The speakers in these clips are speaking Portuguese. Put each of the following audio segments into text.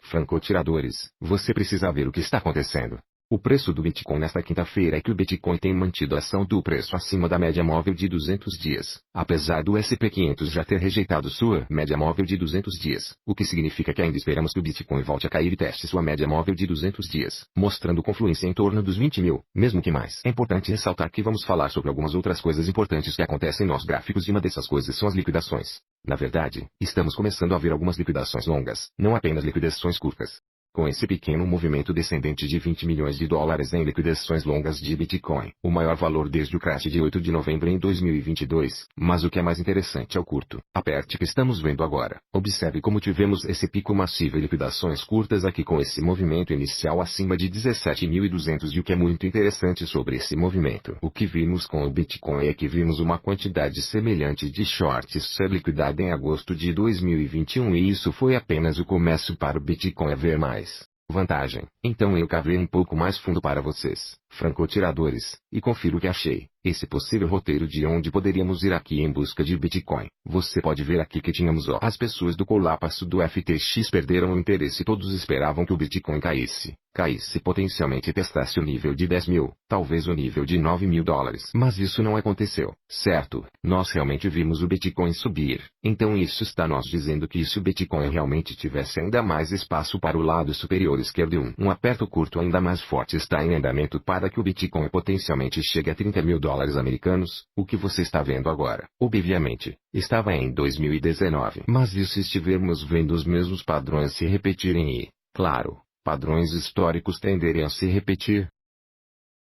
Francotiradores, você precisa ver o que está acontecendo. O preço do Bitcoin nesta quinta-feira é que o Bitcoin tem mantido a ação do preço acima da média móvel de 200 dias, apesar do SP500 já ter rejeitado sua média móvel de 200 dias, o que significa que ainda esperamos que o Bitcoin volte a cair e teste sua média móvel de 200 dias, mostrando confluência em torno dos 20 mil, mesmo que mais. É importante ressaltar que vamos falar sobre algumas outras coisas importantes que acontecem nos gráficos e uma dessas coisas são as liquidações. Na verdade, estamos começando a ver algumas liquidações longas, não apenas liquidações curtas. Com esse pequeno movimento descendente de 20 milhões de dólares em liquidações longas de Bitcoin, o maior valor desde o crash de 8 de novembro em 2022, mas o que é mais interessante é o curto, aperte que estamos vendo agora. Observe como tivemos esse pico massivo e liquidações curtas aqui com esse movimento inicial acima de 17.200 e o que é muito interessante sobre esse movimento. O que vimos com o Bitcoin é que vimos uma quantidade semelhante de shorts ser liquidada em agosto de 2021 e isso foi apenas o começo para o Bitcoin a ver mais vantagem. Então eu cavei um pouco mais fundo para vocês, francotiradores, e confiro o que achei. Esse possível roteiro de onde poderíamos ir aqui em busca de Bitcoin. Você pode ver aqui que tínhamos as pessoas do colapso do FTX perderam o interesse e todos esperavam que o Bitcoin caísse potencialmente e testasse o nível de 10 mil, talvez o nível de 9 mil dólares. Mas isso não aconteceu, certo? Nós realmente vimos o Bitcoin subir. Então isso está nos dizendo que se o Bitcoin realmente tivesse ainda mais espaço para o lado superior esquerdo um aperto curto ainda mais forte está em andamento para que o Bitcoin potencialmente chegue a 30 mil dólares americanos, o que você está vendo agora. Obviamente, estava em 2019. Mas e se estivermos vendo os mesmos padrões se repetirem e, claro, padrões históricos tenderem a se repetir?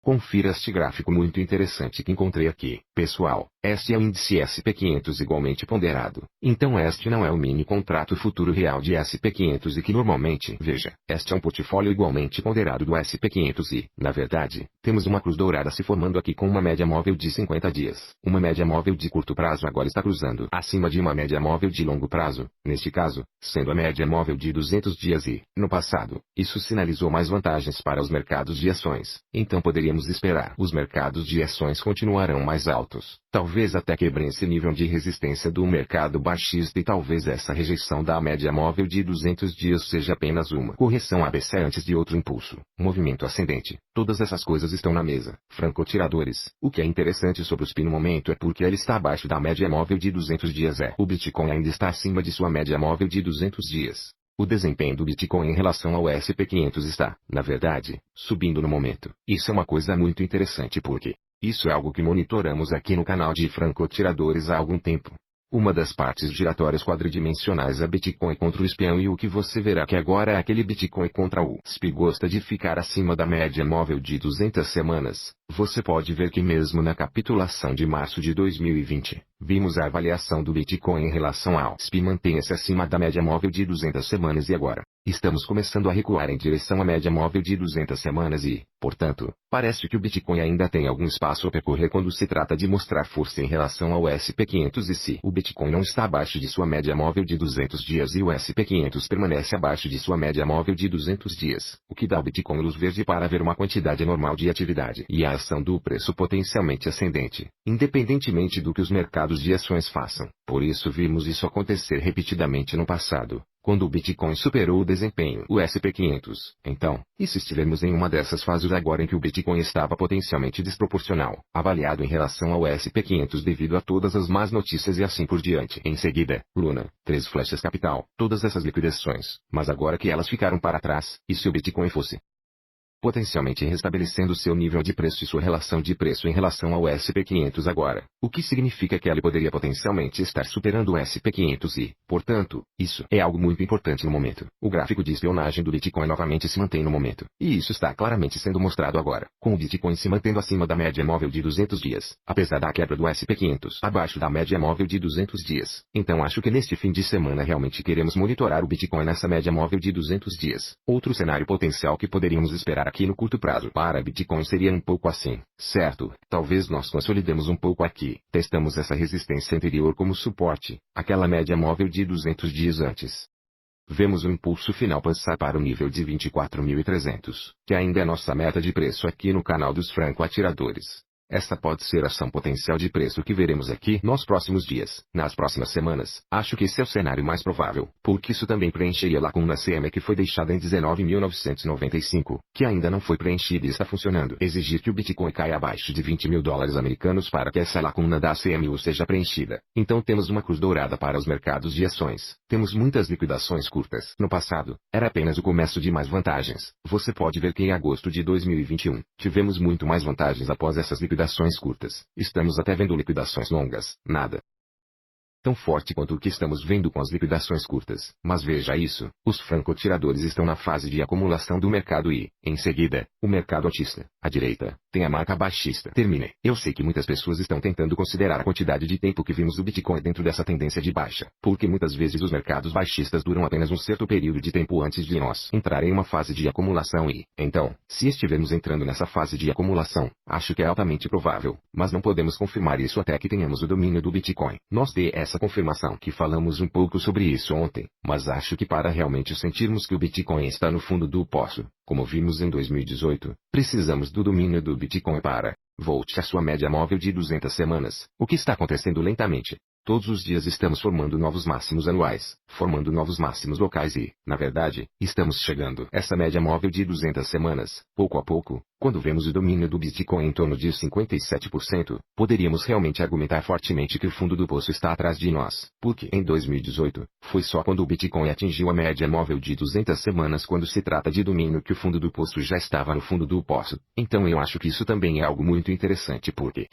Confira este gráfico muito interessante que encontrei aqui. Pessoal, este é o índice SP500 igualmente ponderado. Então este não é o mini contrato futuro real de SP500 e que normalmente, veja, este é um portfólio igualmente ponderado do SP500 e, na verdade, temos uma cruz dourada se formando aqui com uma média móvel de 50 dias. Uma média móvel de curto prazo agora está cruzando acima de uma média móvel de longo prazo, neste caso, sendo a média móvel de 200 dias e, no passado, isso sinalizou mais vantagens para os mercados de ações. Então poderíamos esperar. Os mercados de ações continuarão mais altos, talvez até quebrem esse nível de resistência do mercado baixista e talvez essa rejeição da média móvel de 200 dias seja apenas uma correção ABC antes de outro impulso, movimento ascendente. Todas essas coisas estão na mesa. Francotiradores, o que é interessante sobre o SPY no momento é porque ele está abaixo da média móvel de 200 dias o Bitcoin ainda está acima de sua média móvel de 200 dias. O desempenho do Bitcoin em relação ao SP500 está, na verdade, subindo no momento. Isso é uma coisa muito interessante porque isso é algo que monitoramos aqui no canal de francotiradores há algum tempo. Uma das partes giratórias quadridimensionais é Bitcoin contra o SPY e o que você verá que agora é aquele Bitcoin contra o SPY gosta de ficar acima da média móvel de 200 semanas. Você pode ver que mesmo na capitulação de março de 2020, vimos a avaliação do Bitcoin em relação ao SPY mantém-se acima da média móvel de 200 semanas e agora, estamos começando a recuar em direção à média móvel de 200 semanas e, portanto, parece que o Bitcoin ainda tem algum espaço a percorrer quando se trata de mostrar força em relação ao SP500 e se o Bitcoin não está abaixo de sua média móvel de 200 dias e o SP500 permanece abaixo de sua média móvel de 200 dias, o que dá ao Bitcoin luz verde para ver uma quantidade normal de atividade e a ação do preço potencialmente ascendente, independentemente do que os mercados de ações façam. Por isso vimos isso acontecer repetidamente no passado, quando o Bitcoin superou o desempenho o SP500. Então, e se estivermos em uma dessas fases agora em que o Bitcoin estava potencialmente desproporcional, avaliado em relação ao SP500 devido a todas as más notícias e assim por diante. Em seguida, Luna, 3 flechas capital, todas essas liquidações, mas agora que elas ficaram para trás, e se o Bitcoin fosse potencialmente restabelecendo seu nível de preço e sua relação de preço em relação ao SP500 agora, o que significa que ele poderia potencialmente estar superando o SP500 e, portanto, isso é algo muito importante no momento. O gráfico de espionagem do Bitcoin novamente se mantém no momento, e isso está claramente sendo mostrado agora, com o Bitcoin se mantendo acima da média móvel de 200 dias, apesar da quebra do SP500 abaixo da média móvel de 200 dias. Então acho que neste fim de semana realmente queremos monitorar o Bitcoin nessa média móvel de 200 dias. Outro cenário potencial que poderíamos esperar aqui no curto prazo para Bitcoin seria um pouco assim, certo? Talvez nós consolidemos um pouco aqui, testamos essa resistência anterior como suporte, aquela média móvel de 200 dias antes. Vemos o impulso final passar para o nível de 24.300, que ainda é nossa meta de preço aqui no canal dos franco atiradores. Essa pode ser a ação potencial de preço que veremos aqui nos próximos dias, nas próximas semanas. Acho que esse é o cenário mais provável, porque isso também preencheria a lacuna CM que foi deixada em 19.995, que ainda não foi preenchida e está funcionando. Exigir que o Bitcoin caia abaixo de 20 mil dólares americanos para que essa lacuna da CMU seja preenchida. Então temos uma cruz dourada para os mercados de ações. Temos muitas liquidações curtas. No passado, era apenas o começo de mais vantagens. Você pode ver que em agosto de 2021, tivemos muito mais vantagens após essas liquidações curtas. Estamos até vendo liquidações longas. Nada tão forte quanto o que estamos vendo com as liquidações curtas. Mas veja isso, os francotiradores estão na fase de acumulação do mercado e, em seguida, o mercado altista, à direita, tem a marca baixista. Termine. Eu sei que muitas pessoas estão tentando considerar a quantidade de tempo que vimos o Bitcoin dentro dessa tendência de baixa, porque muitas vezes os mercados baixistas duram apenas um certo período de tempo antes de nós entrar em uma fase de acumulação e, então, se estivermos entrando nessa fase de acumulação, acho que é altamente provável, mas não podemos confirmar isso até que tenhamos o domínio do Bitcoin. Nós temos essa confirmação que falamos um pouco sobre isso ontem, mas acho que para realmente sentirmos que o Bitcoin está no fundo do poço, como vimos em 2018, precisamos do domínio do Bitcoin para volte à sua média móvel de 200 semanas. O que está acontecendo lentamente? Todos os dias estamos formando novos máximos anuais, formando novos máximos locais e, na verdade, estamos chegando a essa média móvel de 200 semanas. Pouco a pouco, quando vemos o domínio do Bitcoin em torno de 57%, poderíamos realmente argumentar fortemente que o fundo do poço está atrás de nós, porque em 2018, foi só quando o Bitcoin atingiu a média móvel de 200 semanas quando se trata de domínio que o fundo do poço já estava no fundo do poço. Então eu acho que isso também é algo muito interessante porque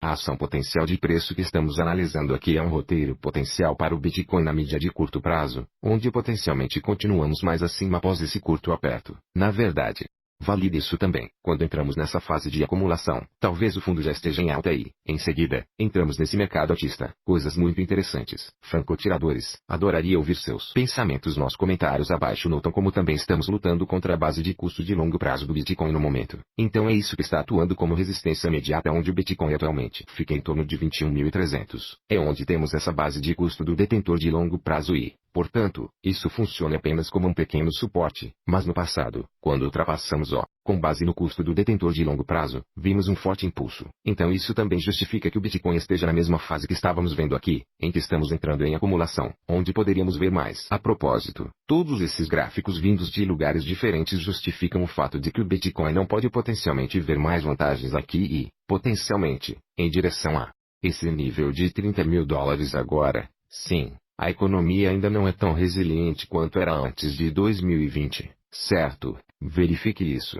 a ação potencial de preço que estamos analisando aqui é um roteiro potencial para o Bitcoin na mídia de curto prazo, onde potencialmente continuamos mais acima após esse curto aperto. Na verdade, valide isso também. Quando entramos nessa fase de acumulação, talvez o fundo já esteja em alta e, em seguida, entramos nesse mercado altista. Coisas muito interessantes. Francotiradores, adoraria ouvir seus pensamentos nos comentários abaixo. Notam como também estamos lutando contra a base de custo de longo prazo do Bitcoin no momento. Então é isso que está atuando como resistência imediata onde o Bitcoin atualmente fica em torno de 21.300. É onde temos essa base de custo do detentor de longo prazo e, portanto, isso funciona apenas como um pequeno suporte. Mas no passado, quando ultrapassamos com base no custo do detentor de longo prazo, vimos um forte impulso. Então isso também justifica que o Bitcoin esteja na mesma fase que estávamos vendo aqui, em que estamos entrando em acumulação, onde poderíamos ver mais. A propósito, todos esses gráficos vindos de lugares diferentes justificam o fato de que o Bitcoin não pode potencialmente ver mais vantagens aqui e, potencialmente, em direção a esse nível de 30 mil dólares agora. Sim, a economia ainda não é tão resiliente quanto era antes de 2020, certo? Verifique isso.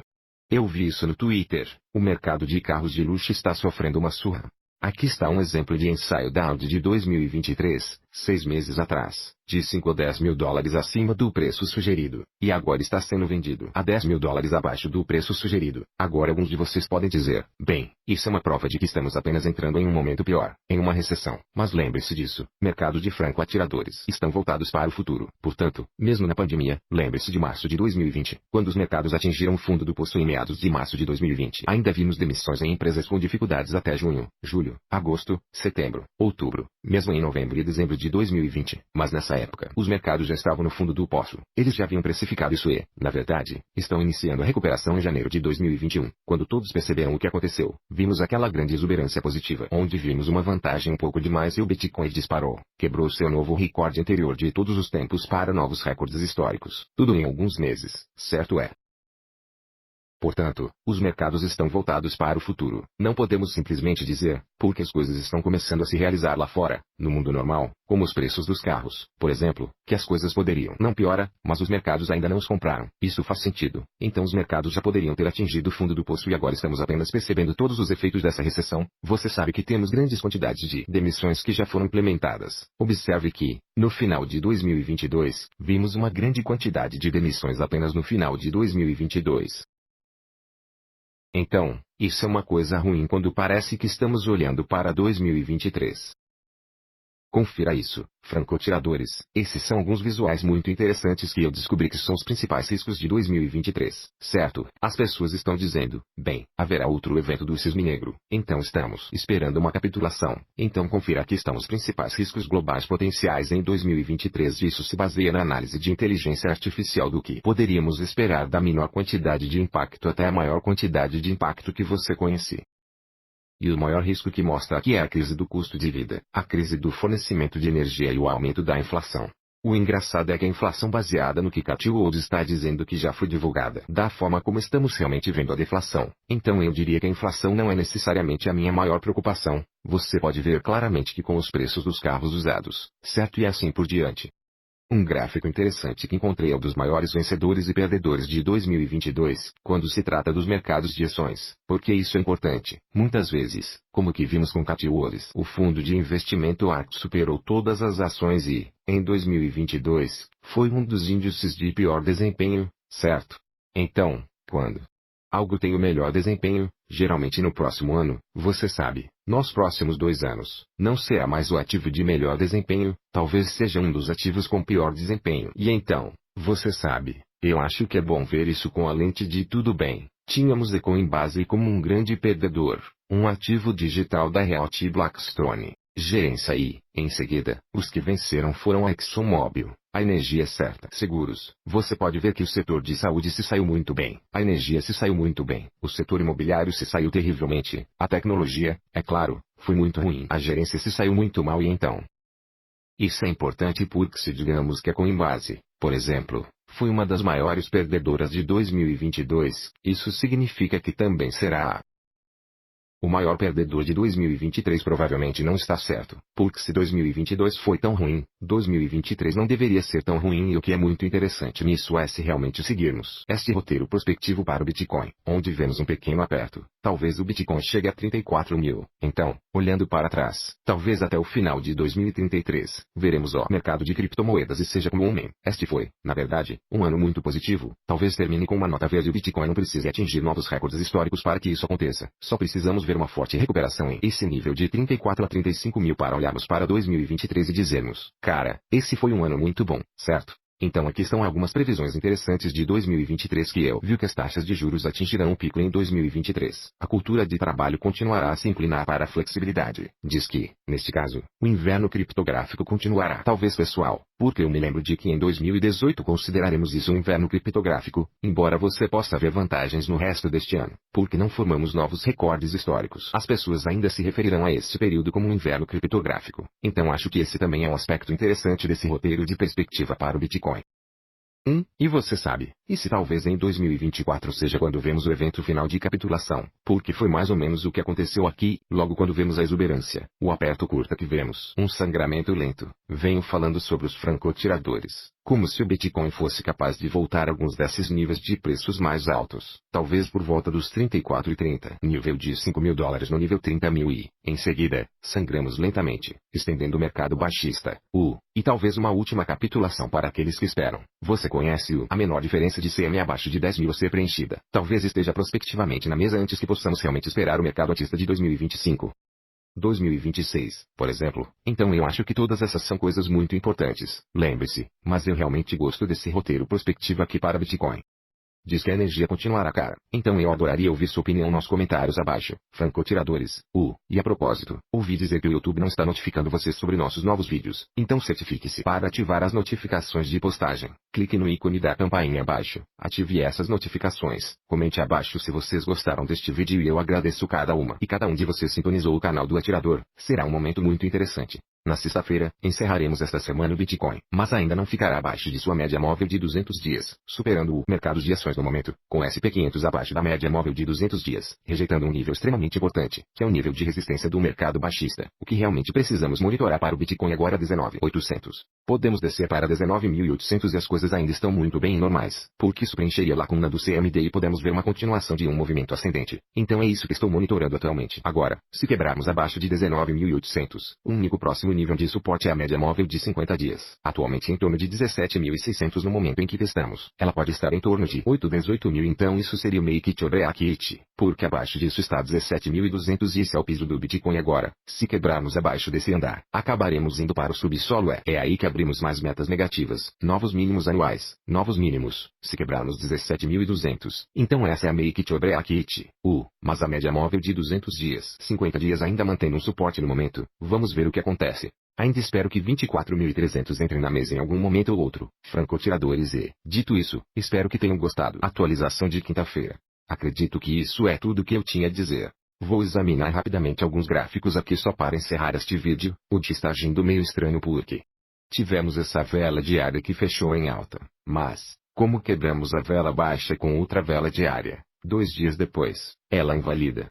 Eu vi isso no Twitter. O mercado de carros de luxo está sofrendo uma surra. Aqui está um exemplo de ensaio da Audi de 2023, 6 meses atrás, de 5 a 10 mil dólares acima do preço sugerido, e agora está sendo vendido a 10 mil dólares abaixo do preço sugerido. Agora alguns de vocês podem dizer, bem, isso é uma prova de que estamos apenas entrando em um momento pior, em uma recessão. Mas lembre-se disso, mercado de franco-atiradores estão voltados para o futuro. Portanto, mesmo na pandemia, lembre-se de março de 2020, quando os mercados atingiram o fundo do poço em meados de março de 2020. Ainda vimos demissões em empresas com dificuldades até junho, julho, agosto, setembro, outubro, mesmo em novembro e dezembro de 2020. Mas nessa época, os mercados já estavam no fundo do poço. Eles já haviam precificado isso e, na verdade, estão iniciando a recuperação em janeiro de 2021. Quando todos perceberam o que aconteceu, vimos aquela grande exuberância positiva, onde vimos uma vantagem um pouco demais e o Bitcoin disparou, quebrou seu novo recorde anterior de todos os tempos para novos recordes históricos. Tudo em alguns meses, certo é? Portanto, os mercados estão voltados para o futuro. Não podemos simplesmente dizer, porque as coisas estão começando a se realizar lá fora, no mundo normal, como os preços dos carros, por exemplo, que as coisas poderiam não piorar, mas os mercados ainda não os compraram. Isso faz sentido. Então os mercados já poderiam ter atingido o fundo do poço e agora estamos apenas percebendo todos os efeitos dessa recessão. Você sabe que temos grandes quantidades de demissões que já foram implementadas. Observe que, no final de 2022, vimos uma grande quantidade de demissões apenas no final de 2022. Então, isso é uma coisa ruim quando parece que estamos olhando para 2023. Confira isso, francotiradores. Esses são alguns visuais muito interessantes que eu descobri que são os principais riscos de 2023, certo? As pessoas estão dizendo, bem, haverá outro evento do cisne negro, então estamos esperando uma capitulação. Então confira aqui estão os principais riscos globais potenciais em 2023 e isso se baseia na análise de inteligência artificial do que poderíamos esperar da menor quantidade de impacto até a maior quantidade de impacto que você conhece. E o maior risco que mostra aqui é a crise do custo de vida, a crise do fornecimento de energia e o aumento da inflação. O engraçado é que a inflação baseada no que Cathie Wood está dizendo que já foi divulgada da forma como estamos realmente vendo a deflação. Então eu diria que a inflação não é necessariamente a minha maior preocupação. Você pode ver claramente que com os preços dos carros usados, certo, e assim por diante. Um gráfico interessante que encontrei é o dos maiores vencedores e perdedores de 2022, quando se trata dos mercados de ações. Porque isso é importante. Muitas vezes, como que vimos com Cathie Wood, o fundo de investimento ARK superou todas as ações e, em 2022, foi um dos índices de pior desempenho, certo? Então, quando algo tem o melhor desempenho, geralmente no próximo ano, você sabe, nos próximos 2 anos, não será mais o ativo de melhor desempenho, talvez seja um dos ativos com pior desempenho. E então, você sabe, eu acho que é bom ver isso com a lente de tudo bem. Tínhamos a Coinbase como um grande perdedor, um ativo digital da Realty Blackstone. Gerência e, em seguida, os que venceram foram a ExxonMobil, a Energia Certa Seguros. Você pode ver que o setor de saúde se saiu muito bem, a energia se saiu muito bem, o setor imobiliário se saiu terrivelmente, a tecnologia, é claro, foi muito ruim. A gerência se saiu muito mal e então. Isso é importante porque se digamos que a Coinbase, por exemplo, foi uma das maiores perdedoras de 2022, isso significa que também será o maior perdedor de 2023 provavelmente não está certo, porque se 2022 foi tão ruim, 2023 não deveria ser tão ruim e o que é muito interessante nisso é se realmente seguirmos este roteiro prospectivo para o Bitcoin, onde vemos um pequeno aperto, talvez o Bitcoin chegue a 34 mil. Então, olhando para trás, talvez até o final de 2033, veremos o mercado de criptomoedas e seja como um meme. Este foi, na verdade, um ano muito positivo, talvez termine com uma nota verde e o Bitcoin não precise atingir novos recordes históricos para que isso aconteça, só precisamos ver uma forte recuperação em esse nível de 34 a 35 mil para olharmos para 2023 e dizermos, cara, esse foi um ano muito bom, certo? Então aqui estão algumas previsões interessantes de 2023 que eu vi que as taxas de juros atingirão um pico em 2023. A cultura de trabalho continuará a se inclinar para a flexibilidade. Diz que, neste caso, o inverno criptográfico continuará. Talvez pessoal, porque eu me lembro de que em 2018 consideraremos isso um inverno criptográfico, embora você possa ver vantagens no resto deste ano, porque não formamos novos recordes históricos. As pessoas ainda se referirão a este período como um inverno criptográfico. Então acho que esse também é um aspecto interessante desse roteiro de perspectiva para o Bitcoin. E você sabe, e se talvez em 2024 seja quando vemos o evento final de capitulação, porque foi mais ou menos o que aconteceu aqui, logo quando vemos a exuberância, o aperto curta que vemos, um sangramento lento. Venho falando sobre os francotiradores, como se o Bitcoin fosse capaz de voltar a alguns desses níveis de preços mais altos, talvez por volta dos 34 e 30, nível de 5 mil dólares no nível 30 mil e, em seguida, sangramos lentamente, estendendo o mercado baixista, e talvez uma última capitulação para aqueles que esperam. Você conhece a menor diferença de CM abaixo de 10 mil ser preenchida, talvez esteja prospectivamente na mesa antes que possamos realmente esperar o mercado altista de 2025. 2026, por exemplo. Então eu acho que todas essas são coisas muito importantes. Lembre-se, mas eu realmente gosto desse roteiro prospectivo aqui para Bitcoin. Diz que a energia continuará cara. Então eu adoraria ouvir sua opinião nos comentários abaixo. Francotiradores. E a propósito, ouvi dizer que o YouTube não está notificando você sobre nossos novos vídeos. Então certifique-se para ativar as notificações de postagem. Clique no ícone da campainha abaixo. Ative essas notificações. Comente abaixo se vocês gostaram deste vídeo e eu agradeço cada uma. E cada um de vocês sintonizou o canal do Atirador. Será um momento muito interessante. Na sexta-feira, encerraremos esta semana o Bitcoin, mas ainda não ficará abaixo de sua média móvel de 200 dias, superando o mercado de ações no momento, com SP500 abaixo da média móvel de 200 dias, rejeitando um nível extremamente importante, que é o nível de resistência do mercado baixista. O que realmente precisamos monitorar para o Bitcoin agora é 19.800. Podemos descer para 19.800 e as coisas ainda estão muito bem normais, porque isso preencheria a lacuna do CMD e podemos ver uma continuação de um movimento ascendente. Então é isso que estou monitorando atualmente. Agora, se quebrarmos abaixo de 19.800, o único próximo nível de suporte é a média móvel de 50 dias, atualmente em torno de 17.600 no momento em que testamos. Ela pode estar em torno de 18 mil, então isso seria o make it or break it, porque abaixo disso está 17.200 e esse é o piso do Bitcoin agora. Se quebrarmos abaixo desse andar, acabaremos indo para o subsolo. É aí que abrimos mais metas negativas, novos mínimos anuais, novos mínimos. Se quebrarmos 17.200, então essa é a make it or break it, mas a média móvel de 200 dias, 50 dias ainda mantém um suporte no momento. Vamos ver o que acontece. Ainda espero que 24.300 entrem na mesa em algum momento ou outro. Francotiradores e, dito isso, espero que tenham gostado. Atualização de quinta-feira. Acredito que isso é tudo que eu tinha a dizer. Vou examinar rapidamente alguns gráficos aqui só para encerrar este vídeo. O dia está agindo meio estranho porque tivemos essa vela diária que fechou em alta, mas, como quebramos a vela baixa com outra vela diária, 2 dias depois, ela invalida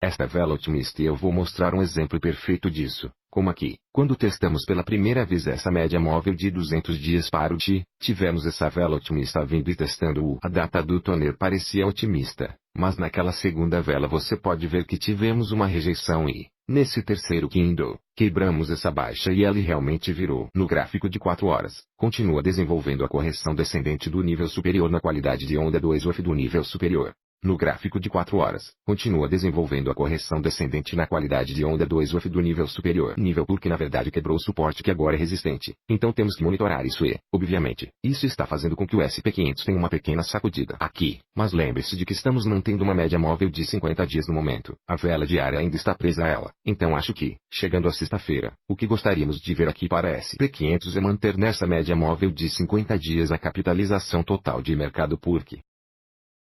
esta vela otimista e eu vou mostrar um exemplo perfeito disso, como aqui. Quando testamos pela primeira vez essa média móvel de 200 dias para o TI, tivemos essa vela otimista vindo e testando a data do toner parecia otimista, mas naquela segunda vela você pode ver que tivemos uma rejeição e, nesse terceiro candle, quebramos essa baixa e ela realmente virou. No gráfico de 4 horas, continua desenvolvendo a correção descendente do nível superior na qualidade de onda 2 UF do nível superior. No gráfico de 4 horas, continua desenvolvendo a correção descendente na qualidade de onda 2 UF do nível superior. Nível porque na verdade quebrou o suporte que agora é resistente. Então temos que monitorar isso e, obviamente, isso está fazendo com que o SP500 tenha uma pequena sacudida aqui. Mas lembre-se de que estamos mantendo uma média móvel de 50 dias no momento. A vela diária ainda está presa a ela. Então acho que, chegando a sexta-feira, o que gostaríamos de ver aqui para SP500 é manter nessa média móvel de 50 dias a capitalização total de mercado porque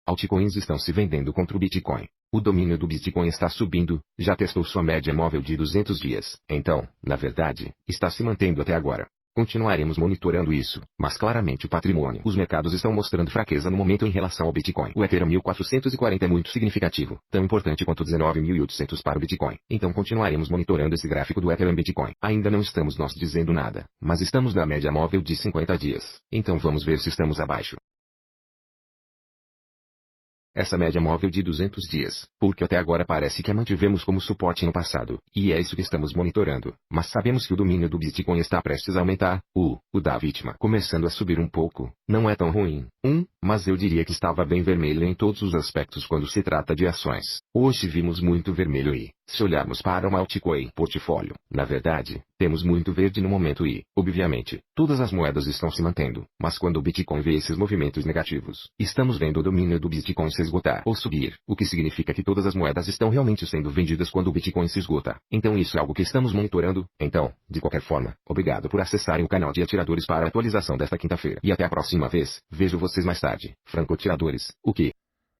altcoins estão se vendendo contra o Bitcoin. O domínio do Bitcoin está subindo, já testou sua média móvel de 200 dias. Então, na verdade, está se mantendo até agora. Continuaremos monitorando isso, mas claramente o patrimônio. Os mercados estão mostrando fraqueza no momento em relação ao Bitcoin. O Ethereum 1440 é muito significativo, tão importante quanto 19.800 para o Bitcoin. Então continuaremos monitorando esse gráfico do Ethereum Bitcoin. Ainda não estamos nós dizendo nada, mas estamos na média móvel de 50 dias. Então vamos ver se estamos abaixo essa média móvel de 200 dias, porque até agora parece que a mantivemos como suporte no passado, e é isso que estamos monitorando, mas sabemos que o domínio do Bitcoin está prestes a aumentar, o da vítima começando a subir um pouco, não é tão ruim, mas eu diria que estava bem vermelho em todos os aspectos quando se trata de ações. Hoje vimos muito vermelho e, se olharmos para uma altcoin portfólio, na verdade, temos muito verde no momento e, obviamente, todas as moedas estão se mantendo, mas quando o Bitcoin vê esses movimentos negativos, estamos vendo o domínio do Bitcoin se esgotar ou subir, o que significa que todas as moedas estão realmente sendo vendidas quando o Bitcoin se esgota. Então isso é algo que estamos monitorando. Então, de qualquer forma, obrigado por acessarem o canal de atiradores para a atualização desta quinta-feira. E até a próxima vez, vejo vocês mais tarde. Francotiradores, o que?